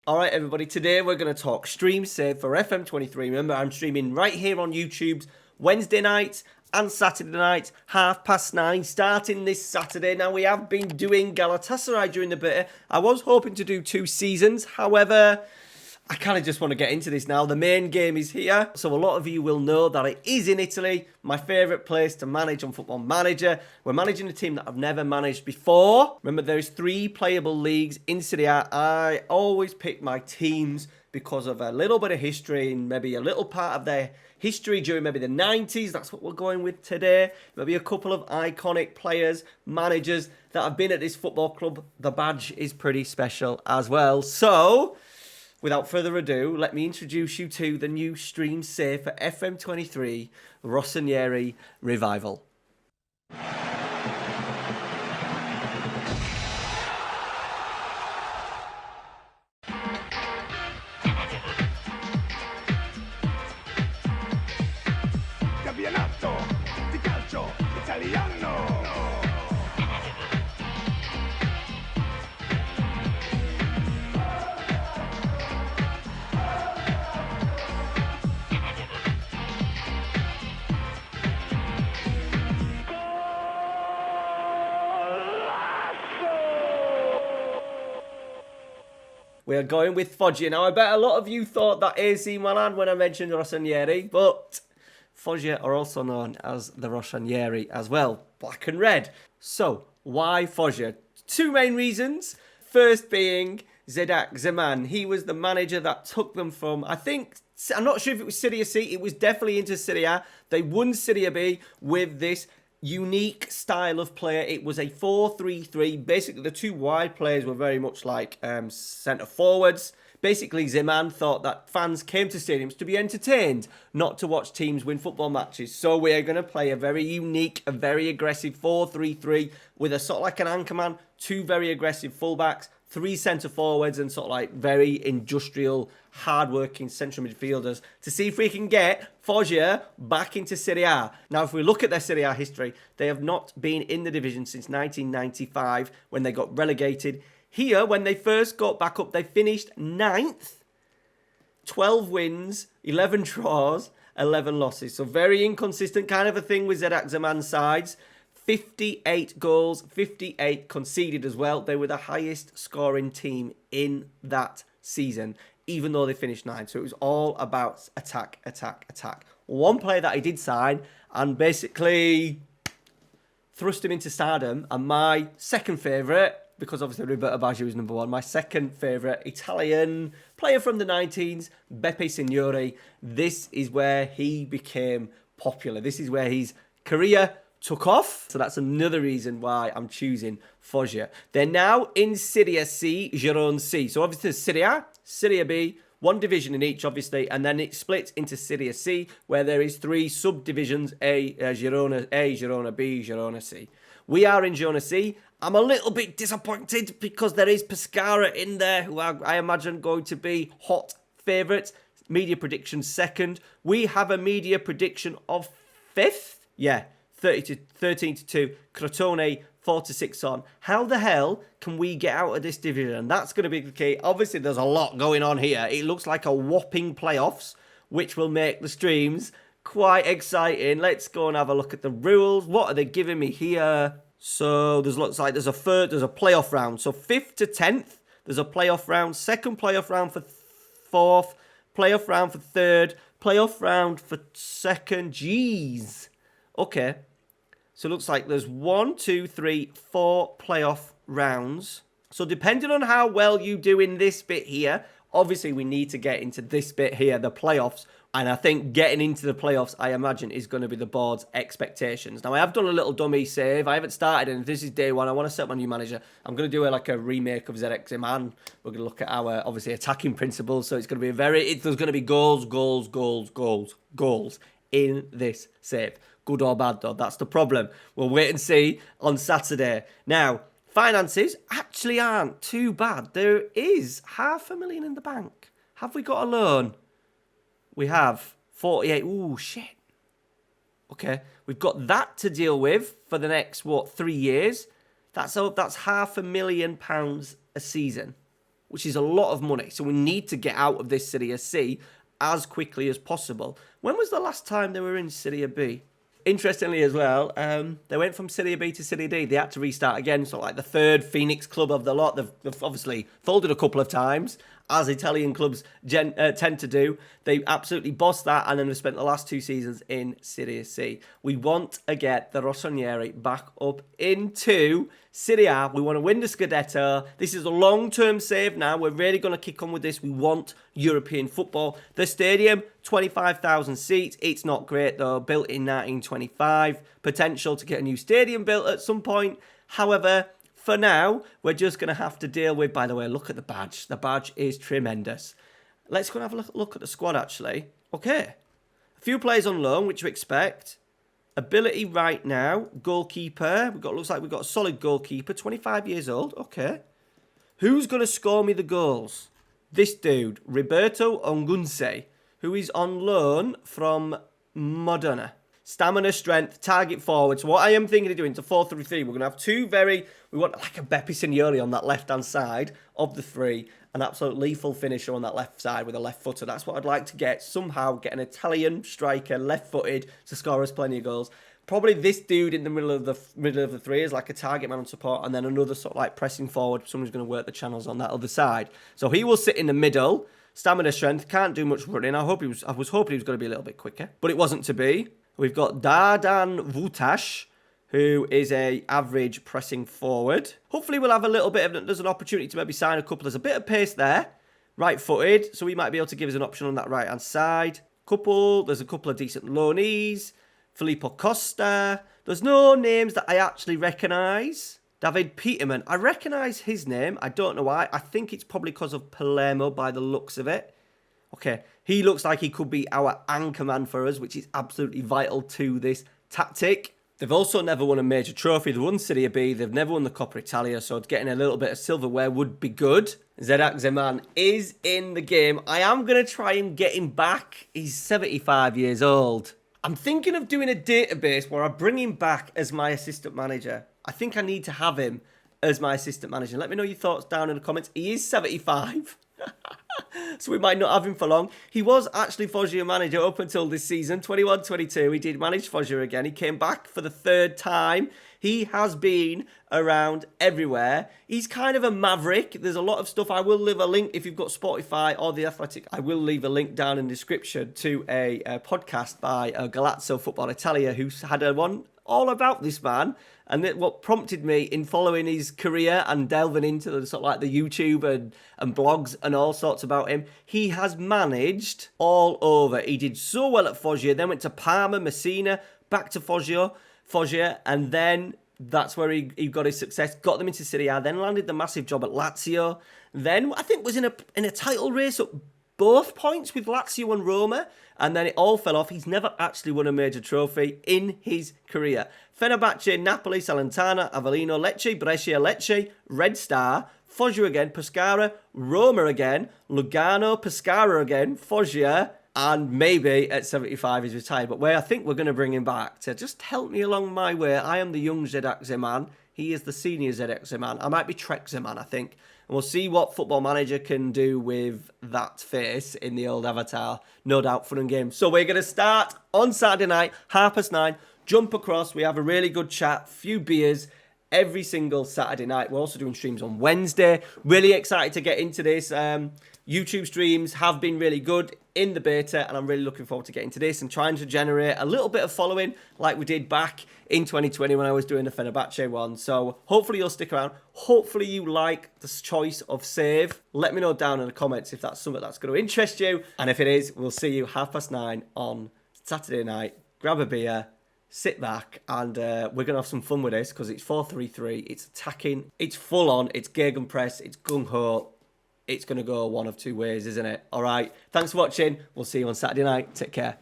Alright everybody, today we're going to talk stream save for FM23. Remember, I'm streaming right here on YouTube's Wednesday night and Saturday night, 9:30, starting this Saturday. Now, we have been doing Galatasaray during the beta. I was hoping to do 2 seasons, however, I kind of just want to get into this now. The main game is here, so a lot of you will know that it is in Italy, my favourite place to manage on Football Manager. We're managing a team that I've never managed before. Remember, there's 3 playable leagues in Serie A. I always pick my teams because of a little bit of history and maybe a little part of their history during maybe the 90s. That's what we're going with today. Maybe a couple of iconic players, managers that have been at this football club. The badge is pretty special as well. So, without further ado, let me introduce you to the new stream save for FM23 Rossoneri Revival. Campionato di calcio italiano. We are going with Foggia. Now, I bet a lot of you thought that AC Milan when I mentioned Rossoneri, but Foggia are also known as the Rossoneri as well, black and red. So, why Foggia? 2 main reasons. First being Zedak Zeman. He was the manager that took them from, I'm not sure if it was Serie C, it was definitely into Serie A. They won Serie B with this unique style of player. It was a 4-3-3. Basically, the 2 wide players were very much like centre forwards. Basically, Zeman thought that fans came to stadiums to be entertained, not to watch teams win football matches. So we are going to play a very unique, a very aggressive 4-3-3 with a sort of like an anchorman, 2 very aggressive fullbacks, 3 centre forwards, and sort of like very industrial, hard-working central midfielders to see if we can get Foggia back into Serie A. Now, if we look at their Serie A history, they have not been in the division since 1995 when they got relegated. Here, when they first got back up, they finished 9th, 12 wins, 11 draws, 11 losses. So very inconsistent kind of a thing with Zedak Zeman's sides. 58 goals, 58 conceded as well. They were the highest scoring team in that season, even though they finished 9th. So it was all about attack, attack, attack. One player that I did sign and basically thrust him into stardom, and my second favourite, because obviously Roberto Baggio was number 1, my second favourite Italian player from the 19s, Beppe Signori. This is where he became popular. This is where his career took off. So that's another reason why I'm choosing Foggia. They're now in Serie C, Girone C. So obviously Serie A, Serie B, 1 division in each, obviously, and then it splits into Serie C, where there is 3 subdivisions, Girona B, Girona C. We are in Girona C. I'm a little bit disappointed because there is Pescara in there, who I imagine going to be hot favourites. Media prediction 2nd. We have a media prediction of 5th. Yeah, 13-2. Crotone 4-6 on. How the hell can we get out of this division? That's going to be the key. Obviously, there's a lot going on here. It looks like a whopping playoffs, which will make the streams quite exciting. Let's go and have a look at the rules. What are they giving me here? So looks like there's a playoff round. So 5th to 10th, there's a playoff round. 2nd playoff round for 4th. Playoff round for 3rd. Playoff round for 2nd. Jeez. Okay. So it looks like there's 1, 2, 3, 4 playoff rounds. So depending on how well you do in this bit here, obviously we need to get into this bit here, the playoffs. And I think getting into the playoffs, I imagine, is going to be the board's expectations. Now, I have done a little dummy save. I haven't started, and this is day 1. I want to set my new manager. I'm going to do a remake of ZX Zeman. We're going to look at our, obviously, attacking principles. So it's going to be there's going to be goals in this save. Good or bad, though. That's the problem. We'll wait and see on Saturday. Now, finances actually aren't too bad. There is $500,000 in the bank. Have we got a loan? We have 48. Ooh, shit. Okay. We've got that to deal with for the next, 3 years. That's £500,000 a season. which is a lot of money. So we need to get out of this Serie C as quickly as possible. When was the last time they were in Serie B? Interestingly as well, they went from Serie B to Serie D. They had to restart again. So like the third Phoenix club of the lot. They've obviously folded a couple of times, as Italian clubs tend to do. They absolutely bossed that, and then they spent the last 2 seasons in Serie C. We want to get the Rossoneri back up into Serie A. We want to win the Scudetto. This is a long-term save now. We're really going to kick on with this. We want European football. The stadium, 25,000 seats. It's not great, though. Built in 1925. Potential to get a new stadium built at some point. However, for now, we're just going to have to deal with, by the way, look at the badge. The badge is tremendous. Let's go and have a look at the squad, actually. Okay. A few players on loan, which we expect. Ability right now. Goalkeeper. Looks like we've got a solid goalkeeper. 25 years old. Okay. Who's going to score me the goals? This dude, Roberto Ongunse, who is on loan from Modena. Stamina, strength, target forward. So what I am thinking of doing, it's a 4-3-3. We're going to have we want like a Beppe Signori on that left-hand side of the three. An absolute lethal finisher on that left side with a left footer. That's what I'd like to get. Somehow get an Italian striker, left-footed, to score us plenty of goals. Probably this dude in the middle of the three is like a target man on support, and then another sort of like pressing forward. Someone's going to work the channels on that other side. So he will sit in the middle. Stamina, strength, can't do much running. I was hoping he was going to be a little bit quicker, but it wasn't to be. We've got Dardan Vutash, who is a average pressing forward. Hopefully we'll have a little bit of, there's an opportunity to maybe sign a couple. There's a bit of pace there. Right-footed, so we might be able to give us an option on that right-hand side. There's a couple of decent loanees. Filippo Costa. There's no names that I actually recognise. David Peterman. I recognise his name. I don't know why. I think it's probably because of Palermo by the looks of it. Okay, he looks like he could be our anchor man for us, which is absolutely vital to this tactic. They've also never won a major trophy. They've won Serie B. They've never won the Coppa Italia, so getting a little bit of silverware would be good. Zedak Zeman is in the game. I am going to try and get him back. He's 75 years old. I'm thinking of doing a database where I bring him back as my assistant manager. I think I need to have him as my assistant manager. Let me know your thoughts down in the comments. He is 75. So we might not have him for long. He was actually Foggia manager up until this season, 21-22. He did manage Foggia again. He came back for the 3rd time. He has been around everywhere. He's kind of a maverick. There's a lot of stuff. I will leave a link if you've got Spotify or The Athletic. I will leave a link down in the description to a podcast by Galazzo Football Italia, who's had a one all about this man. And what prompted me in following his career and delving into the sort of like the YouTube and blogs and all sorts about him, he has managed all over. He did so well at Foggia, then went to Parma, Messina, back to Foggia, and then that's where he got his success, got them into Serie A, then landed the massive job at Lazio, then I think was in a title race at both points with Lazio and Roma, and then it all fell off. He's never actually won a major trophy in his career. Fenerbahce, Napoli, Salernitana, Avellino, Lecce, Brescia, Lecce, Red Star, Foggia again, Pescara, Roma again, Lugano, Pescara again, Foggia, and maybe at 75 he's retired. But I think we're going to bring him back to just help me along my way. I am the young Zedak Zeman. He is the senior Zedak Zeman. I might be Trek Zeman, I think. And we'll see what Football Manager can do with that face in the old avatar. No doubt fun and games. So we're going to start on Saturday night, 9:30. Jump across. We have a really good chat, few beers every single Saturday night. We're also doing streams on Wednesday. Really excited to get into this. YouTube streams have been really good in the beta, and I'm really looking forward to getting to this and trying to generate a little bit of following like we did back in 2020 when I was doing the Fenerbahce one. So hopefully you'll stick around. Hopefully you like this choice of save. Let me know down in the comments if that's something that's going to interest you. And if it is, we'll see you 9:30 on Saturday night. Grab a beer, sit back, and we're going to have some fun with this because it's 4-3-3. It's attacking. It's full on. It's gegenpress. It's gung-ho. It's going to go one of two ways, isn't it? All right. Thanks for watching. We'll see you on Saturday night. Take care.